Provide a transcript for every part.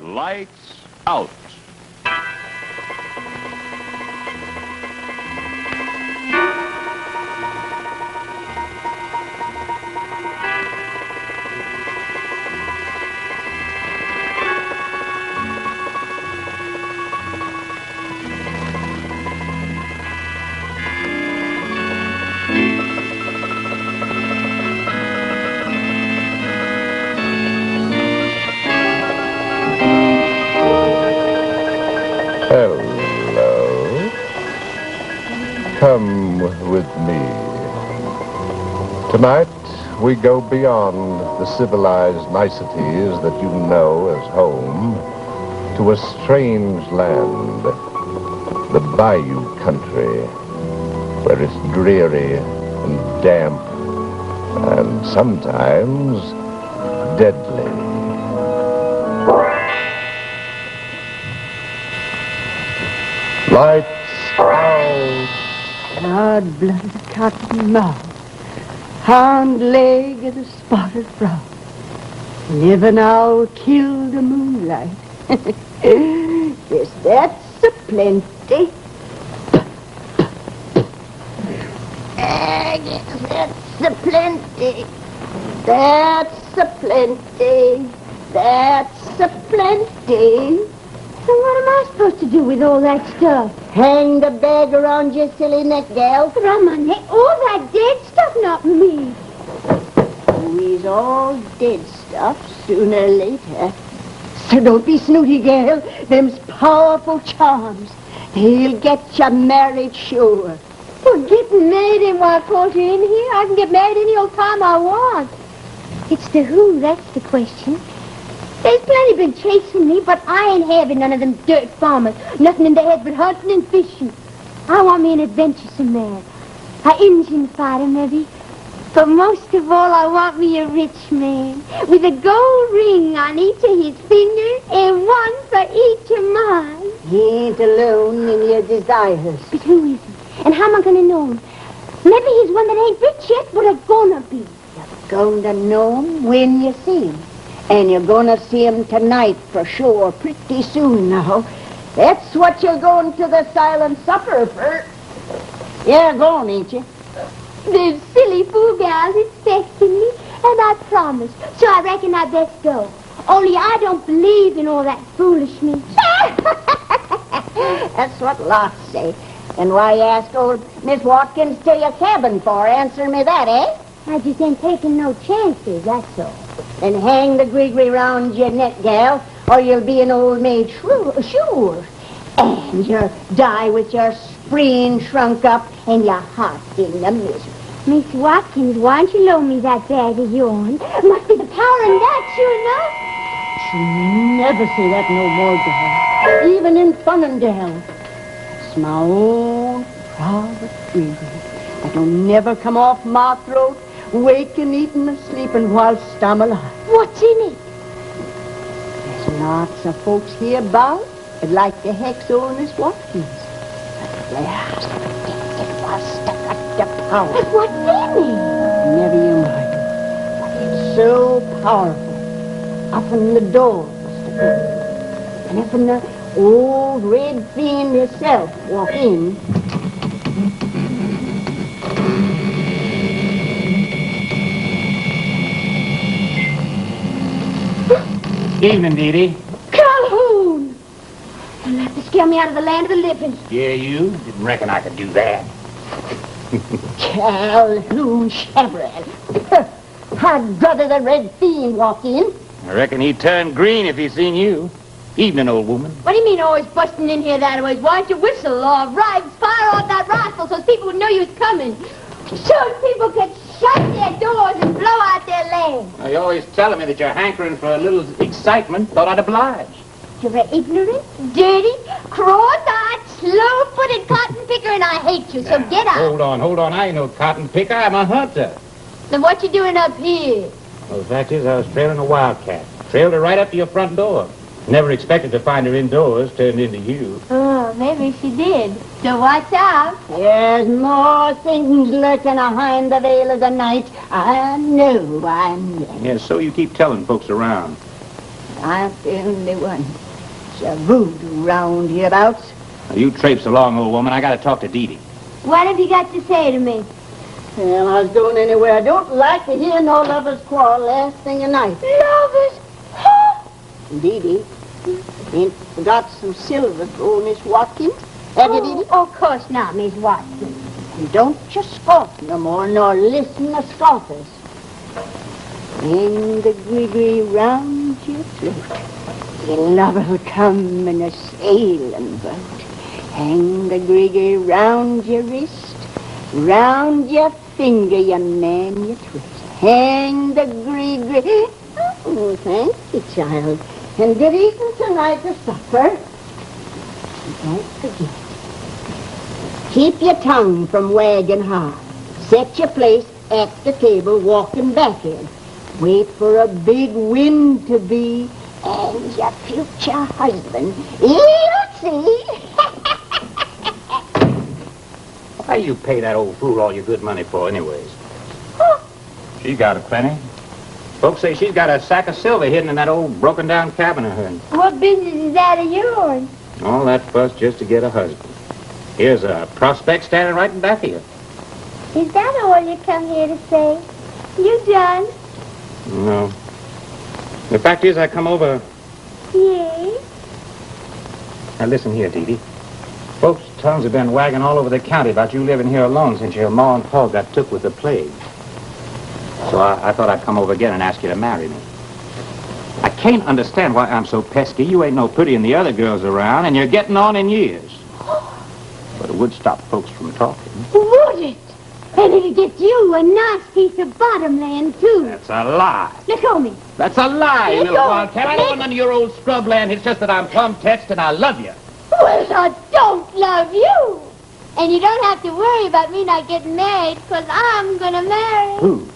Lights out. Come with me. Tonight, we go beyond the civilized niceties that you know as home to a strange land, the Bayou country, where it's dreary and damp and sometimes deadly. Lights out. Hard-blooded cotton mouth, hind leg of the spotted frog. Living owl killed the moonlight. Yes, that's a plenty. Yes, that's a plenty. That's a plenty. That's a plenty. So what am I supposed to do with all that stuff? Hang the bag around your silly neck, gal. Around my neck? All that dead stuff, not me. We's all dead stuff sooner or later. So don't be snooty, gal. Them's powerful charms. They'll get you married sure. Well, getting married ain't why I called you in here. I can get married any old time I want. It's the who, that's the question. There's plenty been chasing me, but I ain't having none of them dirt farmers. Nothing in their head but hunting and fishing. I want me an adventuresome man. An Indian fighter, maybe. But most of all, I want me a rich man. With a gold ring on each of his fingers and one for each of mine. He ain't alone in your desires. But who is he? And how am I going to know him? Maybe he's one that ain't rich yet, but a gonna be. You're going to know him when you see him. And you're going to see him tonight for sure, pretty soon now. That's what you're going to the silent supper for. You're going, ain't you? There's silly fool gals expecting me, and I promised, so I reckon I best go. Only I don't believe in all that foolishness. That's what lots say. And why you ask old Miss Watkins to your cabin for? Answer me that, eh? I just ain't taking no chances, that's all. Then hang the Gregory round your neck, gal, or you'll be an old maid sure. And you'll die with your spleen shrunk up and your heart in the misery. Miss Watkins, why don't you loan me that bag of yours? Must be the power in that, sure enough. She'll never say that no more, gal. Even in fun and gal. It's my own private Gregory. That don't never come off my throat. Waking, eating, and sleeping whilst I'm alive. What's in it? There's lots of folks here about that like to hex old Miss Watkins. But last it was stuck at the power. But what's in it? Never you mind. But it's so powerful. Up in the door, Mr. Purdy. And if the old red fiend herself walk in... Evening, Dede. Calhoun! You'll have to scare me out of the land of the living. Yeah, you? Didn't reckon I could do that. Calhoun Chaparral. I'd rather the red fiend walk in. I reckon he'd turn green if he seen you. Evening, old woman. What do you mean always busting in here that way? Why don't you whistle or fire off that rifle so people would know you was coming? So people could shut their doors and blow out their legs. Now, you're always telling me that you're hankering for a little excitement. Thought I'd oblige. You're an ignorant, dirty, cross-eyed, slow-footed cotton picker, and I hate you, so get out. Hold on. I ain't no cotton picker. I'm a hunter. Then what you doing up here? Well, the fact is, I was trailing a wildcat. Trailed her right up to your front door. Never expected to find her indoors, turned into you. Oh, maybe she did. So watch out. There's more things lurking behind the veil of the night. I know. Yeah, so you keep telling folks around. I'm the only one. It's a voodoo round hereabouts. Now, you traipse along, old woman. I got to talk to Dede. What have you got to say to me? Well, I was going anywhere. I don't like to hear no lovers quarrel last thing of night. Lovers? Huh? Dede, ain't forgot some silver for old Miss Watkins? Have you, Dede? Of course not, Miss Watkins. And don't you scoff no more, nor listen to scoffers. Hang the Gregory round your throat. Your lover will come in a sailing boat. Hang the Gregory round your wrist, round your finger, you man, you twist. Hang the Gregory. Oh, thank you, child. And good evening tonight for supper. And don't forget. Keep your tongue from wagging hard. Set your place at the table, walking back in. Wait for a big wind to be, and your future husband. You'll see. Why you pay that old fool all your good money for, anyways? She's got a plenty. Folks say she's got a sack of silver hidden in that old broken-down cabin of hers. What business is that of yours? All that fuss just to get a husband. Here's a prospect standing right in back of you. Is that all you come here to say? You done? No. The fact is, I come over... Yes? Now, listen here, Dede. Folks' tongues have been wagging all over the county about you living here alone since your ma and pa got took with the plague. So I thought I'd come over again and ask you to marry me. I can't understand why I'm so pesky. You ain't no pretty and the other girls around, and you're getting on in years. But it would stop folks from talking. Would it? And it'll get you a nice piece of bottom land, too. That's a lie. Look on me. That's a lie, you Let little go. wildcat. I don't want none of your old scrub land. It's just that I'm plumb touched and I love you. Well, I don't love you. And you don't have to worry about me not getting married, because I'm going to marry. Who?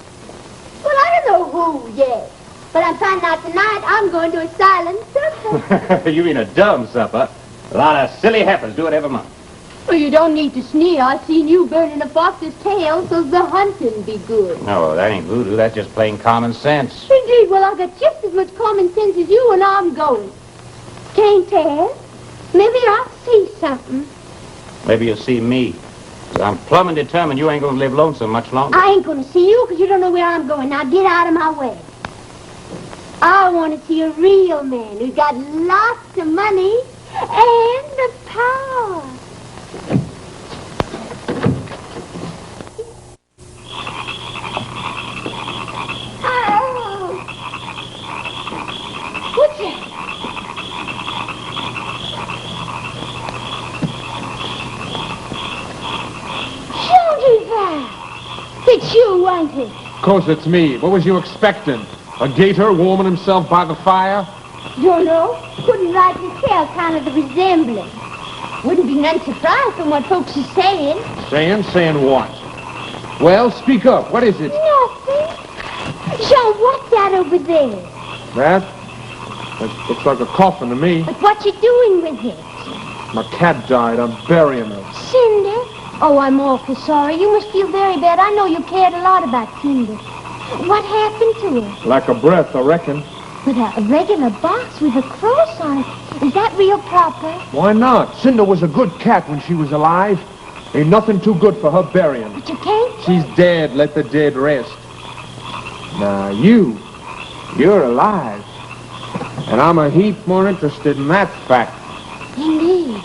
Well, I don't know who yet. But I'm finding out tonight I'm going to a silent supper. You mean a dumb supper? A lot of silly heifers do it every month. Well, you don't need to sneer. I seen you burning a fox's tail, so the hunting be good. No, that ain't voodoo. That's just plain common sense. Indeed, well, I've got just as much common sense as you, and I'm going. Can't tell. Maybe I'll see something. Maybe you'll see me. 'Cause I'm plumb and determined you ain't gonna live lonesome much longer. I ain't going to see you because you don't know where I'm going. Now get out of my way. I want to see a real man who's got lots of money and the power. What's that? Jean Duval! It's you, ain't it? Of course it's me. What was you expecting? A gator warming himself by the fire? Don't know. Couldn't rightly tell kind of the resemblance. Wouldn't be none surprised from what folks are saying. Saying what? Well, speak up. What is it? Nothing. Jean, what's that over there? That looks like a coffin to me. But what you doing with it? My cat died. I'm burying her. Cinder? Oh, I'm awful sorry. You must feel very bad. I know you cared a lot about Cinder. What happened to her? Like a breath, I reckon. With a regular box with a cross on it. Is that real proper? Why not? Cinder was a good cat when she was alive. Ain't nothing too good for her burying. But you can't. She's dead. Let the dead rest. Now, you're alive. And I'm a heap more interested in that fact. Indeed.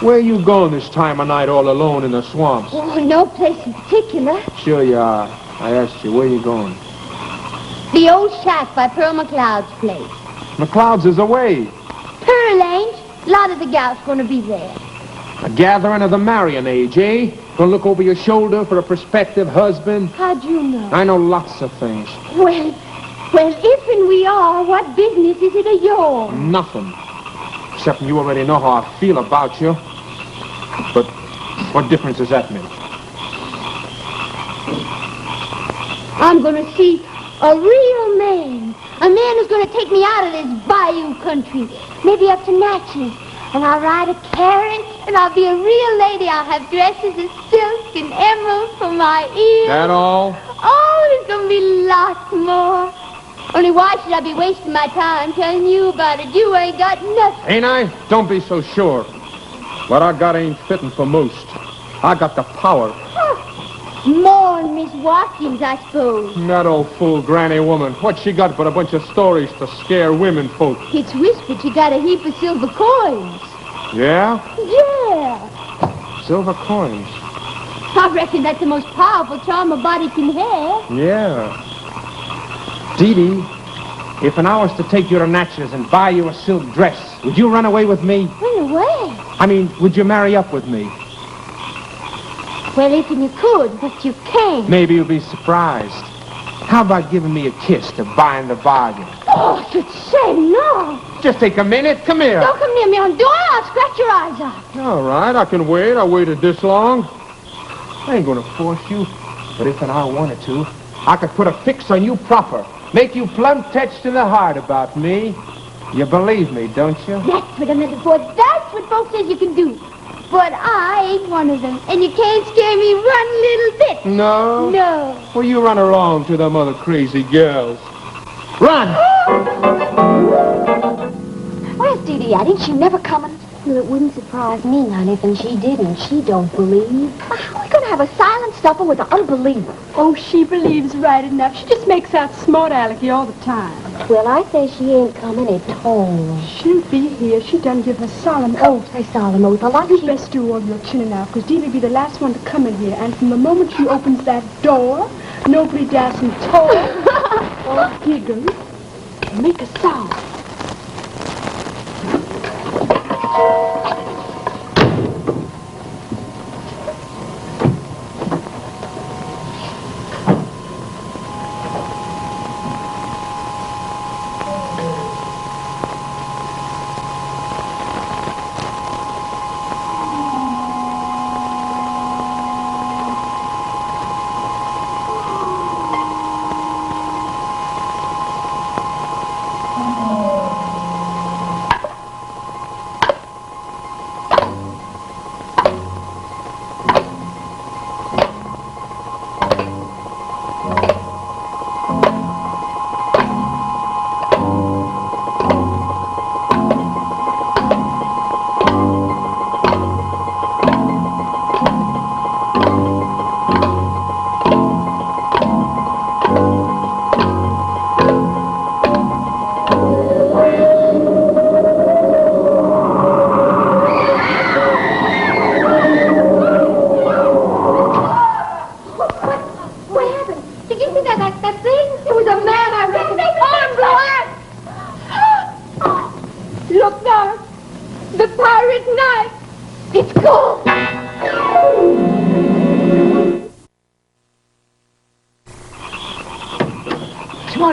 Where you going this time of night all alone in the swamps? Oh, no place in particular. Sure you are. I asked you, where you going? The old shack by Pearl McLeod's place. McLeod's is away. Pearl ain't. A lot of the gals going to be there. A gathering of the marrying age, eh? Gonna look over your shoulder for a prospective husband? How'd you know? I know lots of things. Well, if and we are, what business is it of yours? Nothing. Except you already know how I feel about you. But what difference does that make? I'm going to see a real man. A man who's going to take me out of this Bayou country. Maybe up to Natchez. And I'll ride a carriage, and I'll be a real lady. I'll have dresses of silk and emeralds for my ears. That all? Oh, there's going to be lots more. Only why should I be wasting my time telling you about it? You ain't got nothing. Ain't I? Don't be so sure. What I got ain't fitting for most. I got the power. More than Miss Watkins, I suppose. That old fool granny woman. What she got but a bunch of stories to scare women folk? It's whispered she got a heap of silver coins. Yeah? Yeah. Silver coins. I reckon that's the most powerful charm a body can have. Yeah. Dede, if I was to take you to Natchez and buy you a silk dress, would you run away with me? Run away? I mean, would you marry up with me? Well, if you could, but you can't. Maybe you'll be surprised. How about giving me a kiss to bind the bargain? Oh, you'd say no. Just take a minute. Come here. Don't come near me. I'm doing it. I'll scratch your eyes out. All right, I can wait. I waited this long. I ain't gonna force you, but if I wanted to, I could put a fix on you proper. Make you plumb touched in the heart about me. You believe me, don't you? That's what I'm looking for. That's what folks says you can do. But I ain't one of them, and you can't scare me one little bit. No? No. Well, you run along to them other crazy girls. Run! Where's Dede at? Ain't she never coming? Well, it wouldn't surprise me none if she didn't. She don't believe. How are we going to have a silent stopper with an unbeliever? Oh, she believes right enough. She just makes out smart alecky all the time. Well, I say she ain't coming at all. She'll be here. She done give her solemn oath. A solemn oath. I like You best do all your chinning out, because Dede'll be the last one to come in here. And from the moment she opens that door, nobody daresn't talk or giggle or make a sound.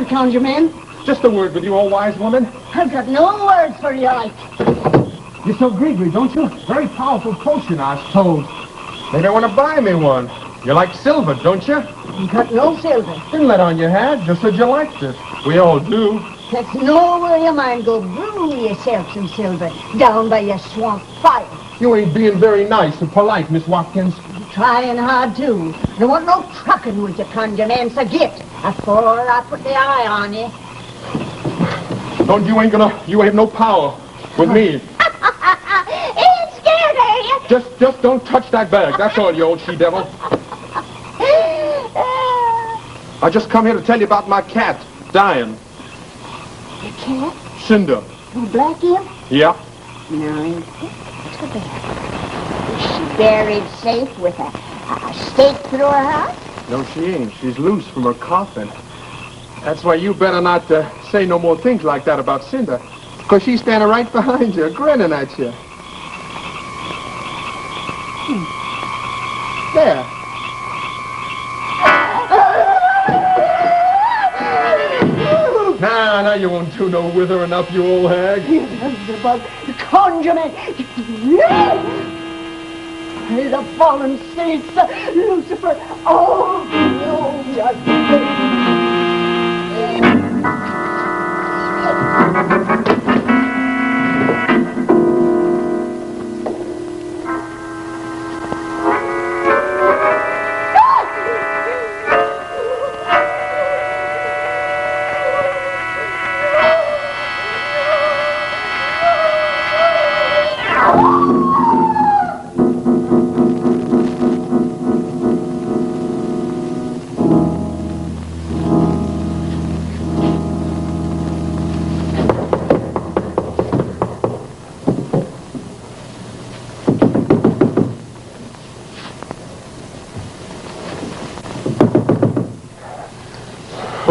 Conjure man. Just a word with you, old wise woman. I've got no words for you like. You sell Gregory, don't you? Very powerful potion, I was told. Maybe I want to buy me one. You like silver, don't you? You got no silver. Didn't let on you had, just said you liked it. We all do. That's nowhere your mind go. Brew yourself some silver down by your swamp fire. You ain't being very nice and polite, Miss Watkins. Trying hard, too. There wasn't no trucking with you, conjure man, so get. Before I put the eye on you. Don't you ain't no power with me. Ain't scared, are you? Just don't touch that bag. That's all, you old she-devil. I just come here to tell you about my cat, dying. Your cat? Cinder. You black him? Yeah. No, ain't too bad. Is she buried safe with a stake through her heart? No, she ain't. She's loose from her coffin. That's why you better not say no more things like that about Cinder. Because she's standing right behind you, grinning at you. There. Nah, you won't do no withering up, you old hag. The conjure man. The fallen saints, Lucifer. Oh, no, just...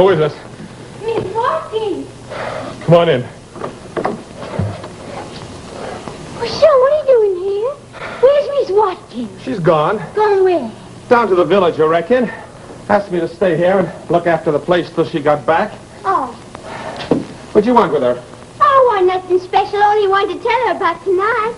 Who is it? Miss Watkins. Come on in. Oh, Sean, what are you doing here? Where's Miss Watkins? She's gone. Gone where? Down to the village, I reckon. Asked me to stay here and look after the place till she got back. Oh. What'd you want with her? Oh, why, nothing special. Only wanted to tell her about tonight.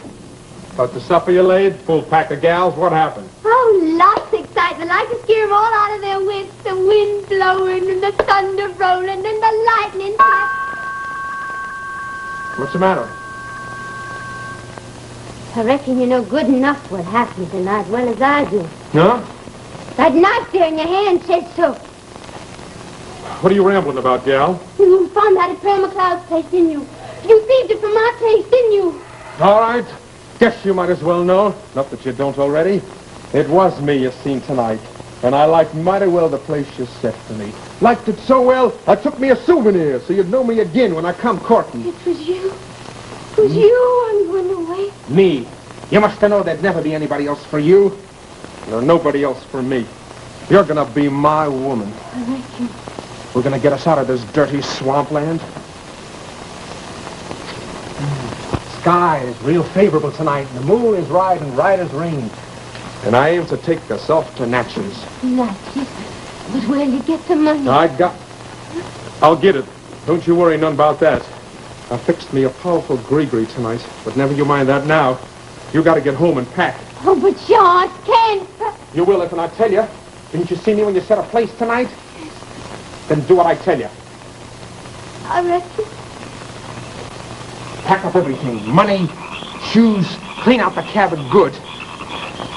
About the supper you laid? Full pack of gals? What happened? Oh, lots of excitement. Like to scare them all out of their wits. The wind blowing and the thunder rolling and the lightning flash. What's the matter? I reckon you know good enough what happened tonight, well as I do. No? That knife there in your hand says so. What are you rambling about, gal? You found that at Mercer McLeod's place, didn't you? You thieved it from my place, didn't you? All right. Guess you might as well know. Not that you don't already. It was me you seen tonight. And I liked mighty well the place you set for me. Liked it so well, I took me a souvenir so you'd know me again when I come courting. It was you. It was you I'm going away. Me? You must have known there'd never be anybody else for you. Or nobody else for me. You're gonna be my woman. I reckon. We're gonna get us out of this dirty swampland. Sky is real favorable tonight, and the moon is right and right as rain. And I aim to take us off to Natchez. Natchez? But where'll you get the money? I'll get it. Don't you worry none about that. I fixed me a powerful Gregory tonight, but never you mind that now. You gotta get home and pack. Oh, but John, can't. You will if I tell you. Didn't you see me when you set a place tonight? Then do what I tell you. I reckon. Pack up everything. Money, shoes, clean out the cabin good.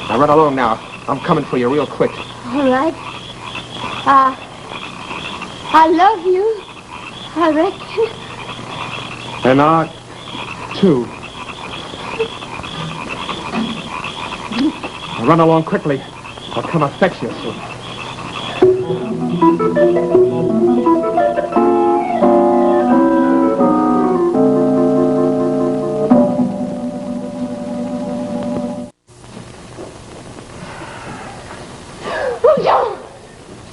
Now run along now. I'm coming for you real quick. All right. I love you. I reckon. And I, too. Now run along quickly. I'll come and fetch you soon.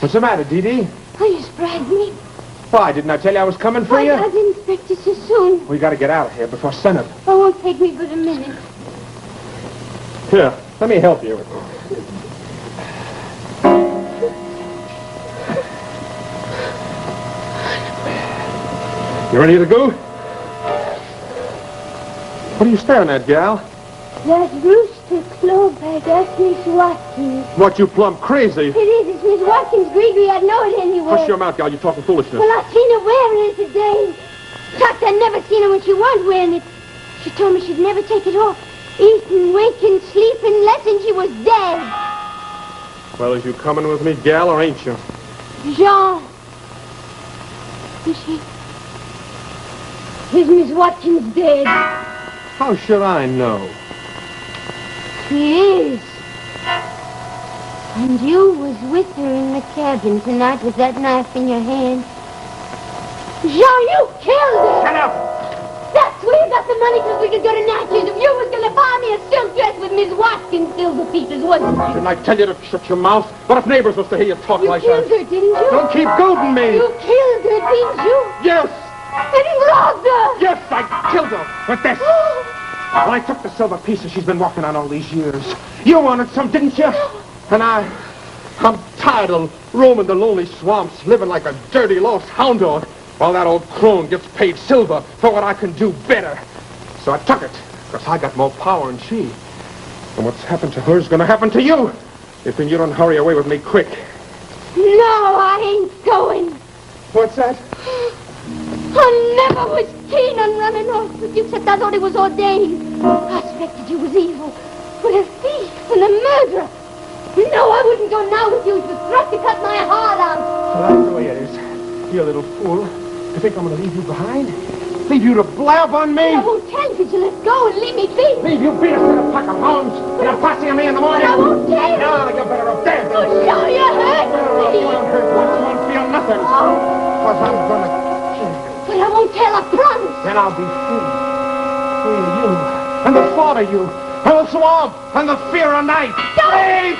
What's the matter, Dede? Oh, you surprised me. Why, didn't I tell you I was coming for you? I didn't expect you so soon. We gotta get out of here before sunup. It won't take me but a minute. Here, let me help you. You ready to go? What are you staring at, gal? That rooster crow by that Miss Watkins. What, you plumb crazy? It is. It's Miss Watkins, Gregory. I'd know it anywhere. Hush your mouth, gal. You're talking foolishness. Well, I seen her wearing it today. Fact, I'd never seen her when she was wearing it. She told me she'd never take it off. Eating, winking, sleeping, lesson she was dead. Well, is you coming with me, gal, or ain't you? Jean. Is she? Is Miss Watkins dead? How should I know? She is. And you was with her in the cabin tonight with that knife in your hand. Jean, you killed her! Shut up! That's where you got the money so we could go to Natchez. If you was going to buy me a silk dress with Miss Watkins silver pieces, wasn't you? Didn't I tell you to shut your mouth? What if neighbors was to hear you talk You like killed that? her, didn't you? Don't keep goading me! You killed her, didn't you? Yes! And you robbed her! Yes, I killed her! With this! Well, I took the silver pieces she's been walking on all these years. You wanted some, didn't you? And I'm tired of roaming the lonely swamps, living like a dirty lost hound dog, while that old crone gets paid silver for what I can do better. So I took it, because I got more power than she. And what's happened to her is going to happen to you, if you don't hurry away with me quick. No, I ain't going. What's that? I never was keen on running off with you, except I thought it was ordained. I suspected you was evil, but a thief and a murderer. No, I wouldn't go now with you. It was thrust to cut my heart out. So that's the way it is. You little fool. You think I'm going to leave you behind? Leave you to blab on me? I won't tell you till let go and leave me be. Leave you beat us in a pack of hounds and a posse of me in the morning? I won't tell you. No, you're better up there. Oh, sure, you hurt me. You won't hurt once, you won't feel nothing. Because I'm going to kill you. But I won't tell, I promise. Then I'll be free. Free of you. And the thought of you. And the swamp. And the fear of night. Free!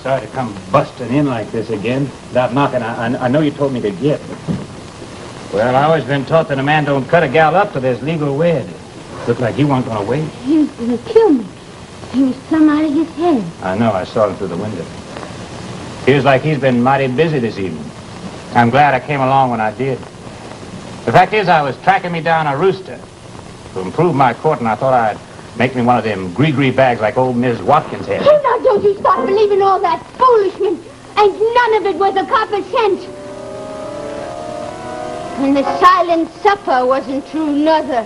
Sorry to come busting in like this again without knocking. I know you told me to get. Well, I've always been taught that a man don't cut a gal up till there's legal wed. Looked like he wasn't going to wait. He was going to kill me. He was plumb out of his head. I know. I saw him through the window. Feels like he's been mighty busy this evening. I'm glad I came along when I did. The fact is, I was tracking me down a rooster. To improve my courting, I thought I'd make me one of them Gregory bags like old Miss Watkins had. Oh, now don't you start believing all that foolishness. Ain't none of it worth a copper cent. And the silent supper wasn't true, nother.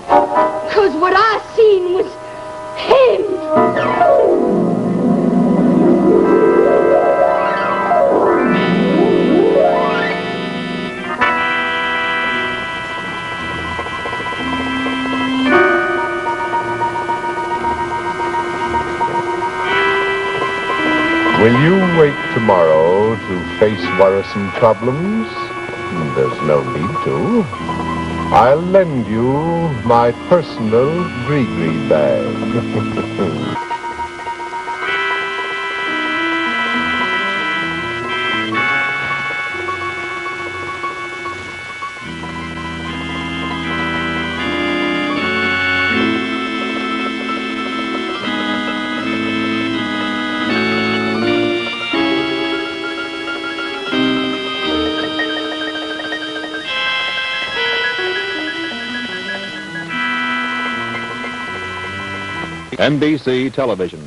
'Cause what I seen was him. Will you wait tomorrow to face worrisome problems? There's no need to. I'll lend you my personal Gregory bag. NBC Television.